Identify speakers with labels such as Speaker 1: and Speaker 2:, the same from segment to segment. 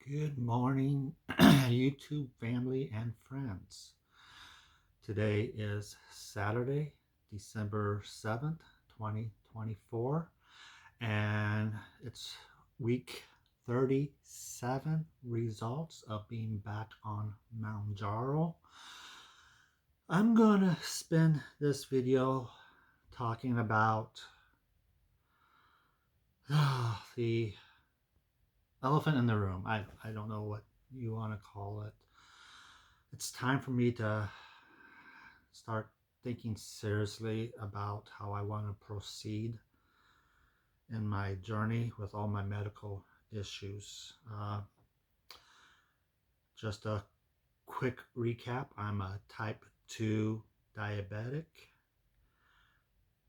Speaker 1: Good morning, YouTube family and friends. Today is Saturday, December 7th, 2024, and it's week 37 results of being back on Mounjaro. I'm gonna spend this video talking about the elephant in the room. I don't know what you want to call it. It's time for me to start thinking seriously about how I want to proceed in my journey with all my medical issues. Just a quick recap. I'm a type 2 diabetic.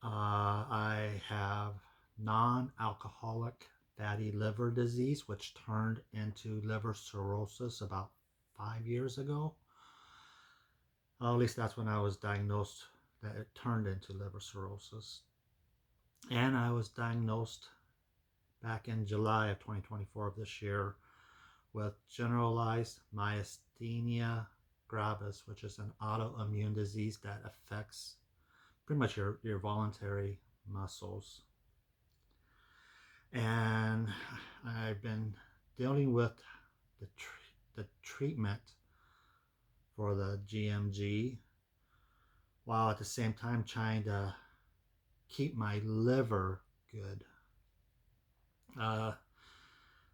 Speaker 1: I have non-alcoholic fatty liver disease, which turned into liver cirrhosis about 5 years ago. At least that's when I was diagnosed that it turned into liver cirrhosis. And I was diagnosed back in July of 2024 of this year with generalized myasthenia gravis, which is an autoimmune disease that affects pretty much your voluntary muscles. And I've been dealing with the treatment for the gMG while at the same time trying to keep my liver good.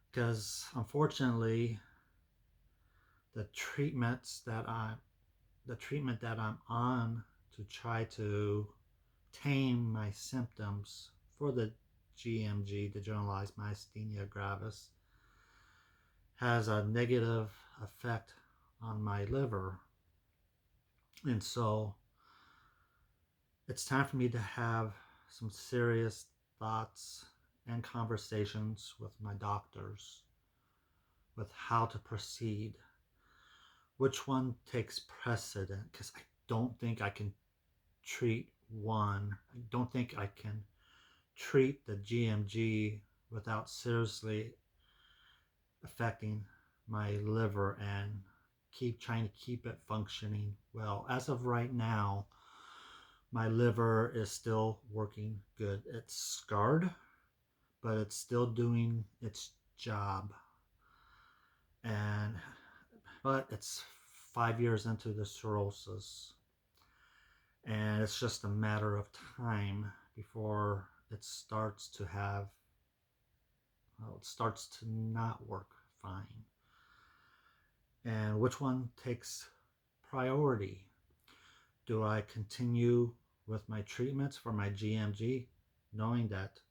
Speaker 1: Because unfortunately, the treatment that I'm on to try to tame my symptoms for the gMG, the generalized myasthenia gravis, has a negative effect on my liver. And so it's time for me to have some serious thoughts and conversations with my doctors with how to proceed. Which one takes precedent? Because I don't think I can treat one. I don't think I can treat the gMG without seriously affecting my liver and trying to keep it functioning well. As of right now, my liver is still working good. It's scarred, but it's still doing its job. But it's 5 years into the cirrhosis, and it's just a matter of time before it starts to not work fine. And which one takes priority? Do I continue with my treatments for my gMG, knowing that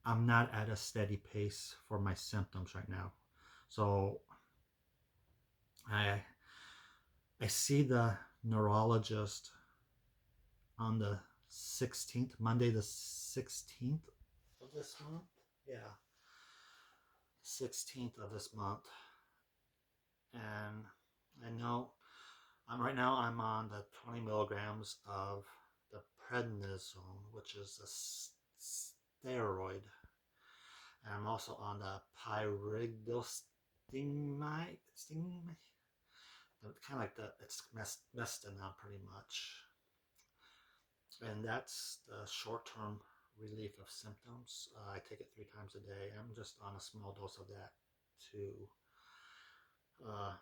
Speaker 1: I'm not at a steady pace for my symptoms right now? So I see the neurologist on the 16th, Monday the 16th of this month. Yeah, 16th of this month. And I know I'm on the 20 milligrams of the prednisone, which is a steroid. And I'm also on the pyridostigmide. Kind of like it's Mestinone pretty much. And that's the short-term relief of symptoms. I take it 3 times a day. I'm just on a small dose of that too. But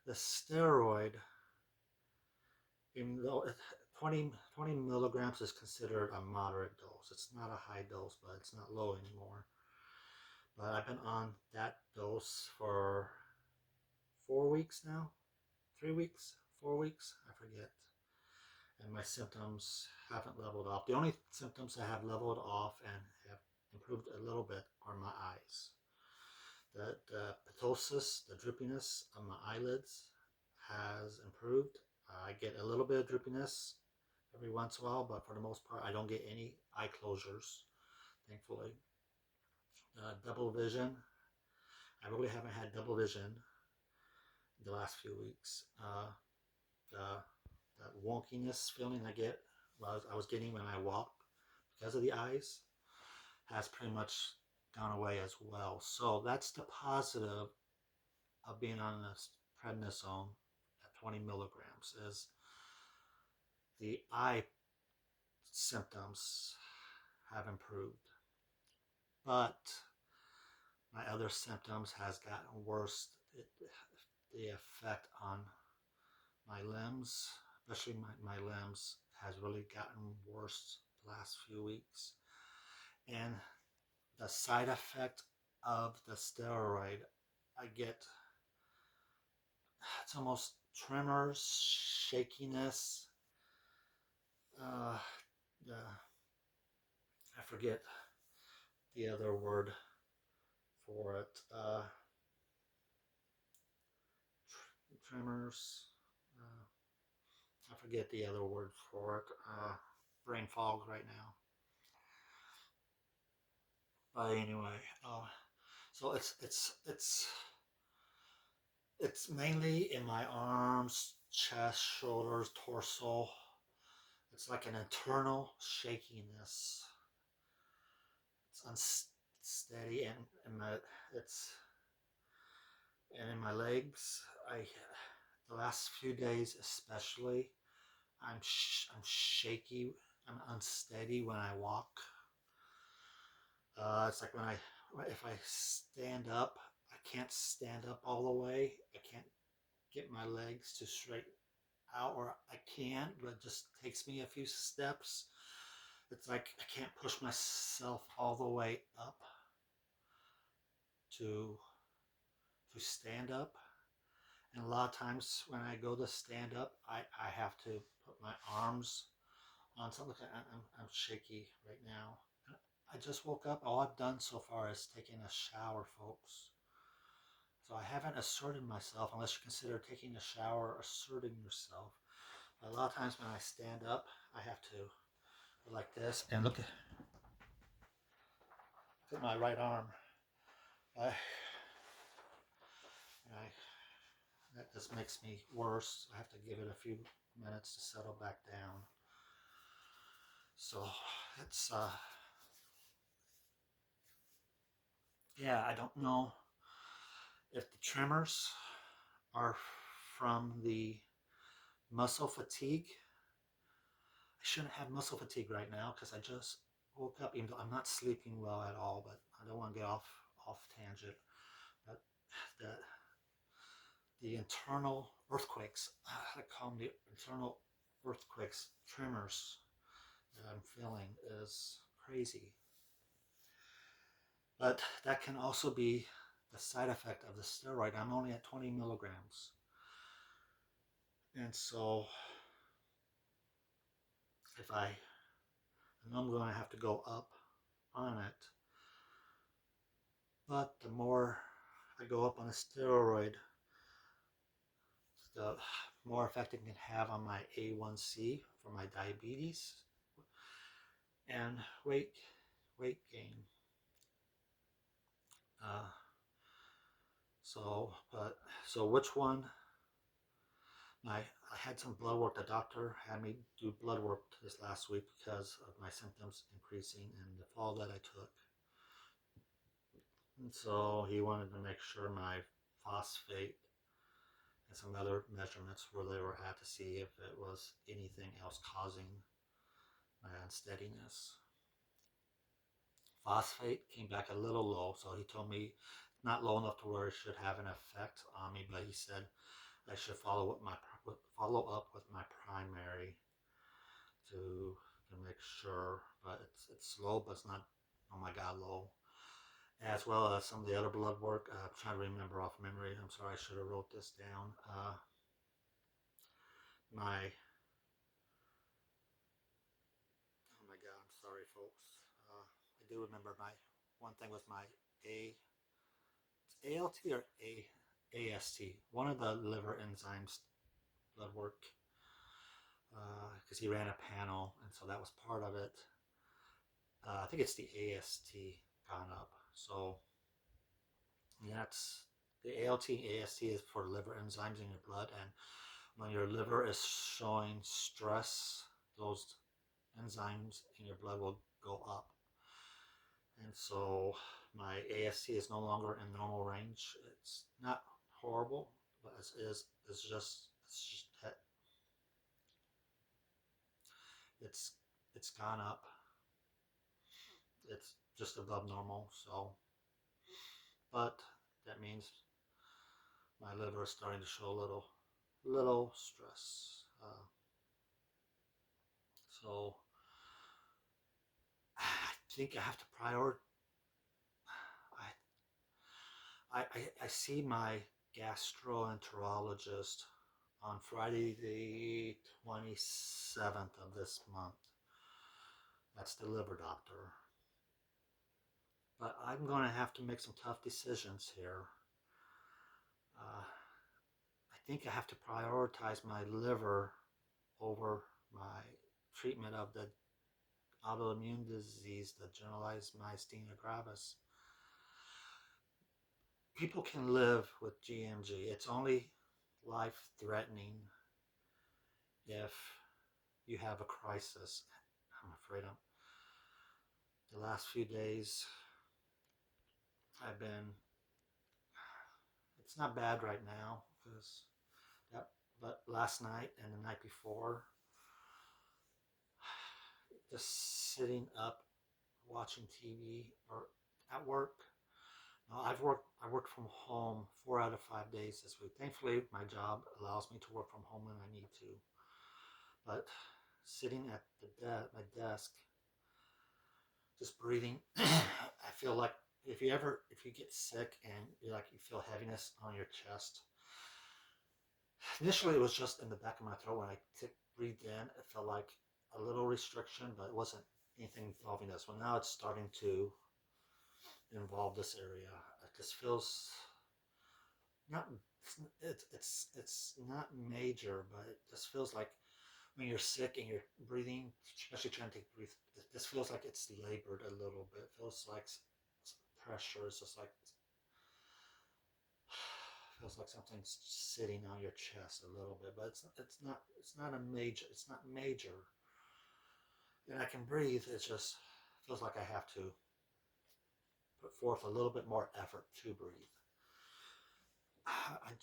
Speaker 1: the steroid, even though 20 milligrams is considered a moderate dose. It's not a high dose, but it's not low anymore. But I've been on that dose for 4 weeks now. 3 weeks, 4 weeks, I forget. And my symptoms haven't leveled off. The only symptoms that have leveled off and have improved a little bit are my eyes. The ptosis, the droopiness of my eyelids has improved. I get a little bit of droopiness every once in a while, but for the most part, I don't get any eye closures, thankfully. Double vision. I really haven't had double vision the last few weeks. That wonkiness feeling I was getting when I walk because of the eyes has pretty much gone away as well. So that's the positive of being on this prednisone at 20 milligrams is the eye symptoms have improved. But my other symptoms has gotten worse. The effect on my limbs, especially my limbs, has really gotten worse the last few weeks. And the side effect of the steroid, I get it's almost tremors, shakiness. Uh, I forget the other word for it. Tremors. Uh, I forget the other word for it. Brain fog right now. But anyway, so it's mainly in my arms, chest, shoulders, torso. It's like an internal shakiness. It's unsteady, and it's and in my legs. The last few days especially, I'm shaky. I'm unsteady when I walk. It's like if I stand up, I can't stand up all the way. I can't get my legs to straighten out, or I can, but it just takes me a few steps. It's like I can't push myself all the way up to stand up. And a lot of times when I go to stand up, I have to put my arms on something. I'm shaky right now. I just woke up. All I've done so far is taking a shower, folks. So I haven't asserted myself, unless you consider taking a shower asserting yourself. A lot of times when I stand up, I have to go like this and look at my right arm. I, that just makes me worse. I have to give it a few minutes to settle back down. So it's yeah, I don't know if the tremors are from the muscle fatigue. I shouldn't have muscle fatigue right now because I just woke up, even though I'm not sleeping well at all. But I don't want to get off tangent. But the internal earthquakes, I call them the internal earthquakes, tremors that I'm feeling is crazy. But that can also be the side effect of the steroid. I'm only at 20 milligrams. And so if I know I'm going to have to go up on it, but the more I go up on a steroid, the more effect it can have on my A1C for my diabetes and weight gain. Uh, so which one? I had some blood work. The doctor had me do blood work this last week because of my symptoms increasing and the fall that I took. And so he wanted to make sure my phosphate and some other measurements where they were at to see if it was anything else causing my unsteadiness. Phosphate came back a little low, so he told me not low enough to where it should have an effect on me, but he said I should follow up with my primary to make sure. But it's low, but it's not oh my god low. As well as some of the other blood work. I'm trying to remember off memory. I'm sorry, I should have wrote this down. Oh my god, I'm sorry, folks. I do remember my one thing was my ALT or AST, one of the liver enzymes blood work, because he ran a panel, and so that was part of it. I think it's the AST gone up. So that's the ALT, AST is for liver enzymes in your blood, and when your liver is showing stress, those enzymes in your blood will go up. and so my AST is no longer in normal range. It's not horrible, but it's just that it's it's gone up. It's just above normal. So, but that means my liver is starting to show a little stress. So I think I have to prioritize. I see my gastroenterologist on Friday the 27th of this month. That's the liver doctor. But I'm going to have to make some tough decisions here. I think I have to prioritize my liver over my treatment of the autoimmune disease, the generalized myasthenia gravis. People can live with gMG. It's only life-threatening if you have a crisis. I'm afraid the last few days I've been, it's not bad right now, but last night and the night before, just sitting up watching TV or at work. No, I worked from home 4 out of 5 days this week. Thankfully, my job allows me to work from home when I need to. But sitting at my desk, just breathing, I feel like if you get sick and you feel heaviness on your chest. Initially, it was just in the back of my throat. When I breathed in, it felt like a little restriction, but it wasn't anything involving this. Well, now it's starting to involve this area. It just feels not. It's not major, but it just feels like when you're sick and you're breathing, especially trying to breathe. This feels like it's labored a little bit. It feels like pressure. It's just like feels like something's sitting on your chest a little bit, but it's not major, and I can breathe. It just feels like I have to put forth a little bit more effort to breathe. I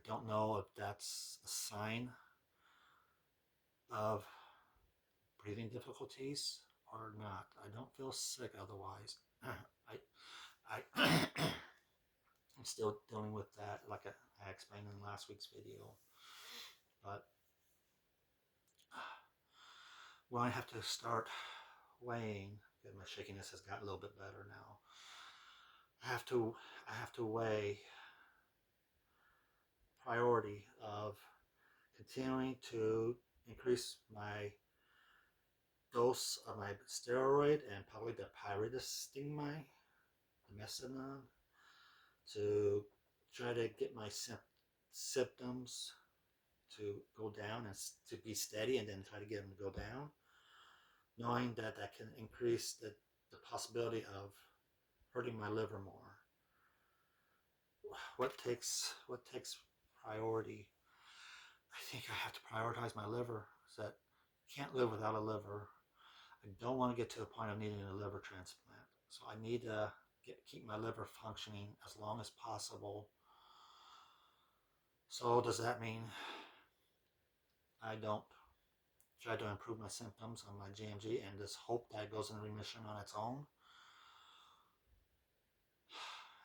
Speaker 1: don't know if that's a sign of breathing difficulties or not. I don't feel sick otherwise. I I'm still dealing with that, like I explained in last week's video. But when I have to start weighing, because my shakiness has gotten a little bit better now, I have to weigh priority of continuing to increase my dose of my steroid and probably the pyridostigmine, the methanol, to try to get my symptoms to go down and to be steady, and then try to get them to go down, knowing that that can increase the possibility of hurting my liver more. What takes priority? I think I have to prioritize my liver. So that I can't live without a liver. I don't want to get to a point of needing a liver transplant. So I need to keep my liver functioning as long as possible. So does that mean I don't try to improve my symptoms on my gMG and just hope that it goes into remission on its own?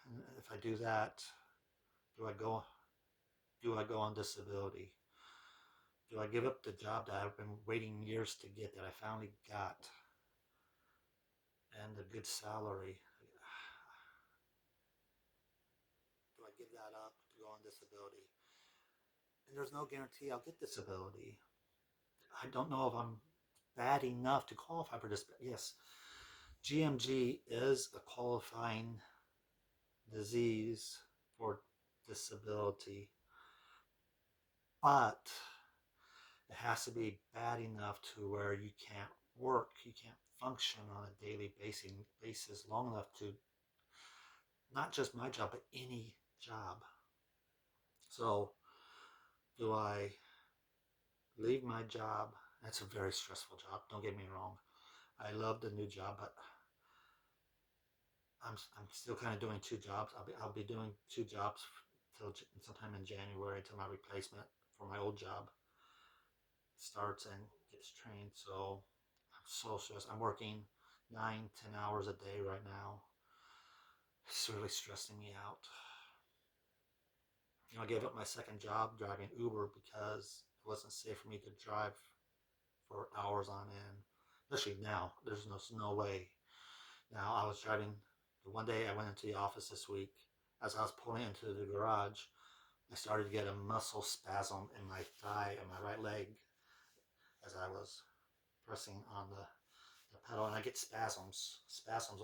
Speaker 1: And if I do that, do I go on disability? Do I give up the job that I've been waiting years to get, that I finally got, and a good salary? Do I give that up to go on disability? And there's no guarantee I'll get disability. I don't know if I'm bad enough to qualify for disability. Yes, gMG is a qualifying disease for disability, but it has to be bad enough to where you can't work, you can't function on a daily basis long enough to, not just my job, but any job. So do I leave my job? That's a very stressful job, don't get me wrong. I love the new job, but I'm still kind of doing two jobs. I'll be doing two jobs till sometime in January until my replacement for my old job starts and gets trained. So I'm so stressed. I'm working 9, 10 hours a day right now. It's really stressing me out. You know, I gave up my second job driving Uber because it wasn't safe for me to drive for hours on end. Especially now, there's no way. Now I was driving. One day I went into the office this week. As I was pulling into the garage, I started to get a muscle spasm in my thigh and my right leg as I was pressing on the pedal, and I get spasms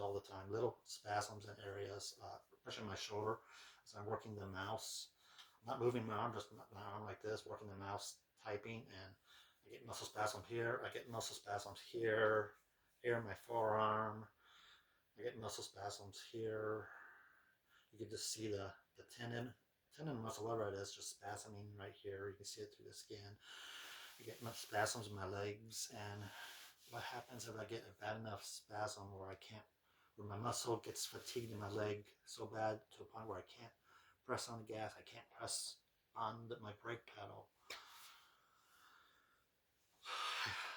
Speaker 1: all the time, little spasms in areas, especially my shoulder. As I'm working the mouse, I'm not moving my arm, just my arm like this, working the mouse, typing, and I get muscle spasms here. I get muscle spasms here, here in my forearm. I get muscle spasms here. You can just see the tendon muscle, whatever it is, just spasming right here. You can see it through the skin. I get spasms in my legs, and what happens if I get a bad enough spasm where my muscle gets fatigued in my leg so bad to a point where I can't press on the gas, I can't press on my brake pedal.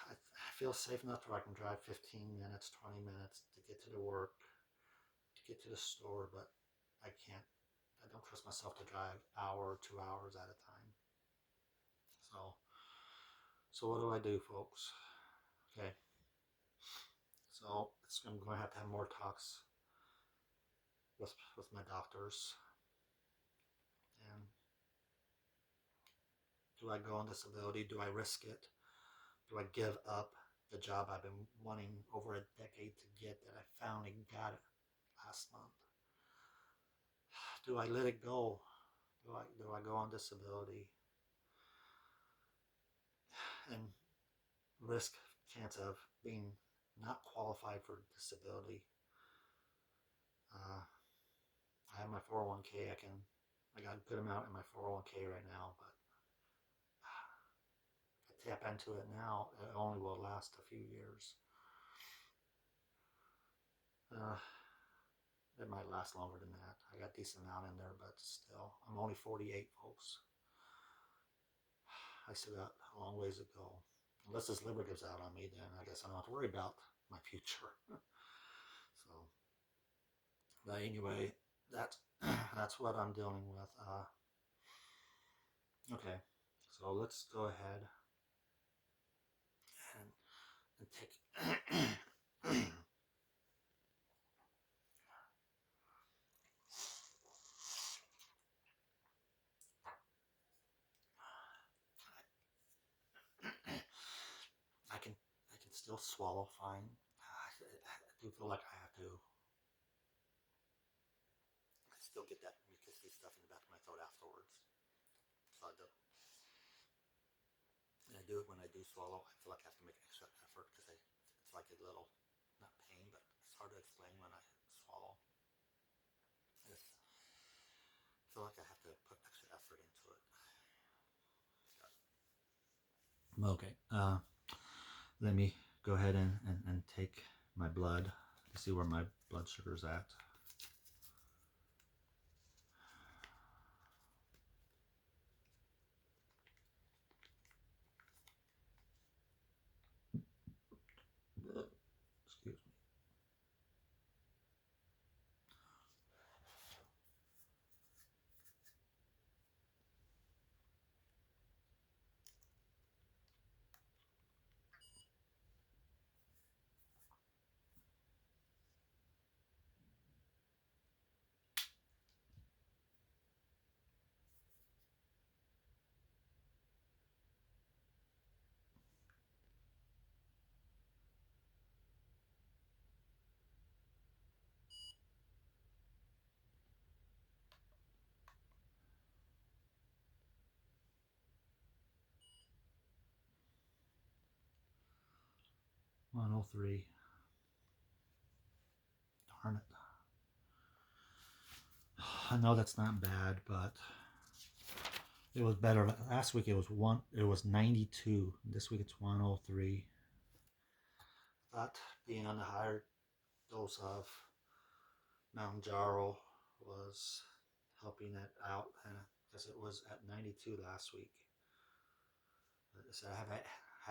Speaker 1: I feel safe enough where I can drive 15 minutes, 20 minutes to get to the work, to get to the store, but I don't trust myself to drive hour, 2 hours at a time. So what do I do, folks? Okay. So I'm going to have more talks with my doctors. And do I go on disability? Do I risk it? Do I give up the job I've been wanting over a decade to get that I finally got it last month? Do I let it go? Do I go on disability and risk chance of being not qualified for disability? I have my 401k. I got a good amount in my 401k right now, but if I tap into it now, it only will last a few years. It might last longer than that. I got a decent amount in there, but still, I'm only 48, folks. I still got a long ways to go. Unless this liver gives out on me, then I guess I don't have to worry about my future. So, but anyway, that's what I'm dealing with. Okay, so let's go ahead and take. I can still swallow fine. I do feel like I have to. I still get that mucusy stuff in the back of my throat afterwards. So I do it when I do swallow. I feel like I have to make extra effort because it's like a little, not pain, but it's hard to explain when I swallow. I feel like I have to put extra effort into it. Okay, let me go ahead and take my blood to see where my blood sugar's at. Excuse me. $103. Darn it. I know that's not bad, but it was better. Last week it was 92. This week it's 103. I thought being on the higher dose of Mounjaro was helping it out, and because it was at 92 last week. So I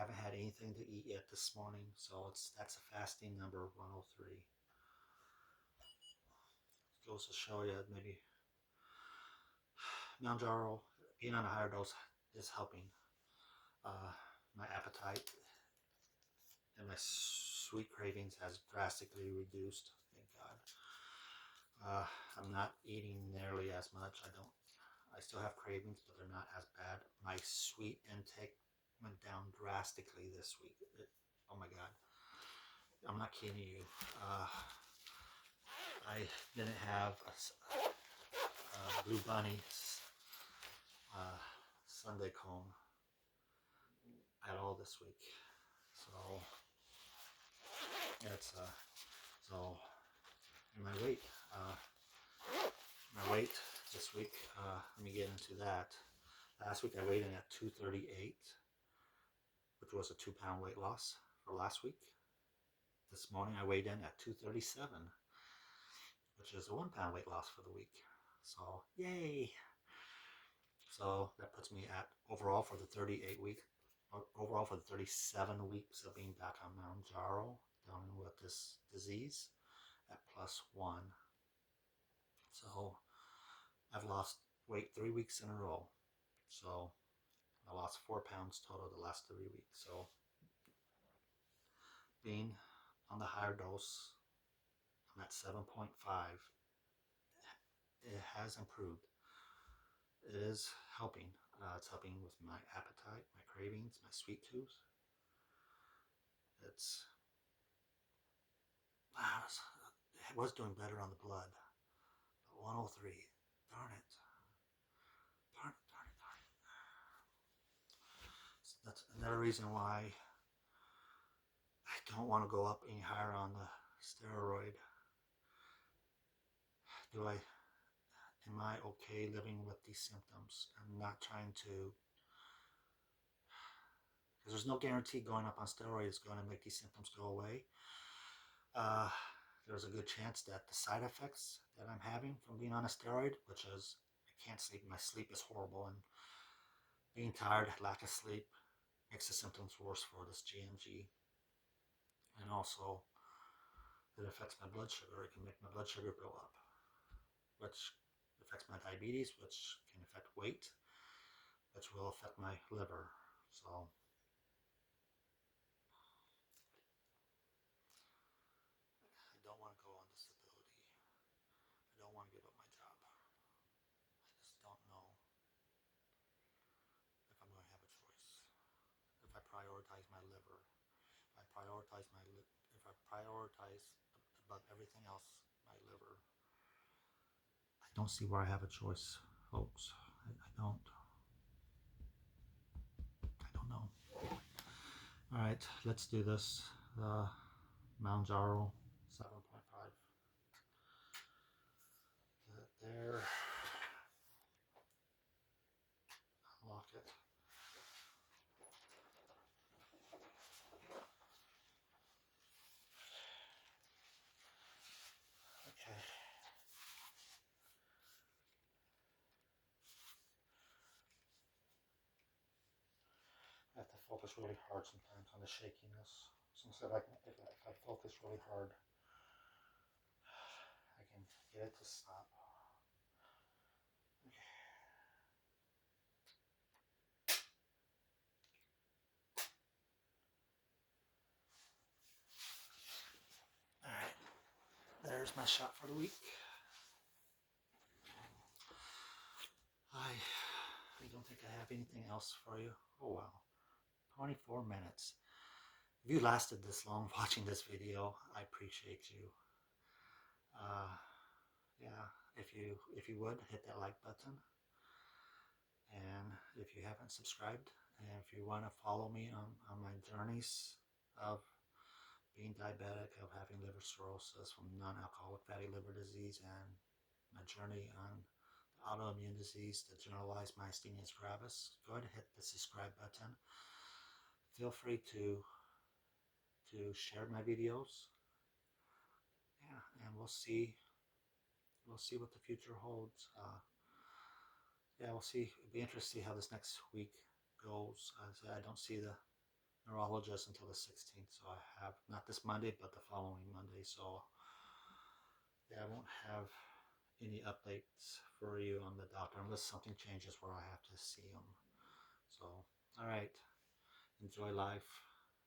Speaker 1: haven't had anything to eat yet this morning, so that's a fasting number 103. Goes to show you maybe Mounjaro being on a higher dose is helping my appetite, and my sweet cravings has drastically reduced. Thank God. I'm not eating nearly as much. I still have cravings, but they're not as bad. My sweet intake went down drastically this week. Oh my God. I'm not kidding you. I didn't have a Blue Bunny uh, Sunday cone at all this week. So it's so my weight. My weight this week. Let me get into that. Last week I weighed in at 238, which was a 2-pound weight loss for last week. This morning I weighed in at 237, which is a 1-pound weight loss for the week. So yay! So that puts me at overall for the 37 weeks of being back on Mounjaro, down with this disease, at +1. So I've lost weight 3 weeks in a row. So I lost 4 pounds total the last 3 weeks. So being on the higher dose, I'm at 7.5. It has improved. It is helping. It's helping with my appetite, my cravings, my sweet tooth. It was doing better on the blood. But 103, darn it. Darn it. That's another reason why I don't want to go up any higher on the steroid. Am I okay living with these symptoms? I'm not trying to, because there's no guarantee going up on steroids is going to make these symptoms go away. There's a good chance that the side effects that I'm having from being on a steroid, which is I can't sleep, my sleep is horrible, and being tired, lack of sleep, makes the symptoms worse for this gMG. And also, it affects my blood sugar. It can make my blood sugar go up, which affects my diabetes, which can affect weight, which will affect my liver. So I don't want to go on disability. I don't want to give up my job. I just don't know if I'm going to have a choice. If I prioritize my liver, if I prioritize above everything else my liver, I don't see where I have a choice, folks. I don't. I don't know. All right, let's do this. Mounjaro 7.5. Get it there. Unlock it. Okay. I have to focus really hard sometimes on the shakiness. So instead, if I focus really hard, I can get it to stop. Okay. All right. There's my shot for the week. I don't think I have anything else for you. Oh wow, 24 minutes. If you lasted this long watching this video, I appreciate you. Yeah, if you would hit that like button, and if you haven't subscribed, and if you want to follow me on my journeys of being diabetic, of having liver cirrhosis, from non-alcoholic fatty liver disease, and my journey on autoimmune disease, the generalized myasthenia gravis, go ahead and hit the subscribe button. Feel free to share my videos. Yeah, and we'll see we'll see what the future holds. Yeah, we'll see. It'll be interesting to see how this next week goes. As I don't see the neurologist until the 16th, so I have not this Monday, but the following Monday. So yeah, I won't have any updates for you on the doctor unless something changes where I have to see him. So, all right, enjoy life,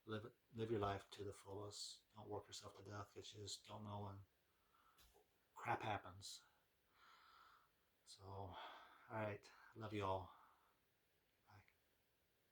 Speaker 1: live your life to the fullest. Don't work yourself to death because you just don't know when crap happens. So, all right, love you all.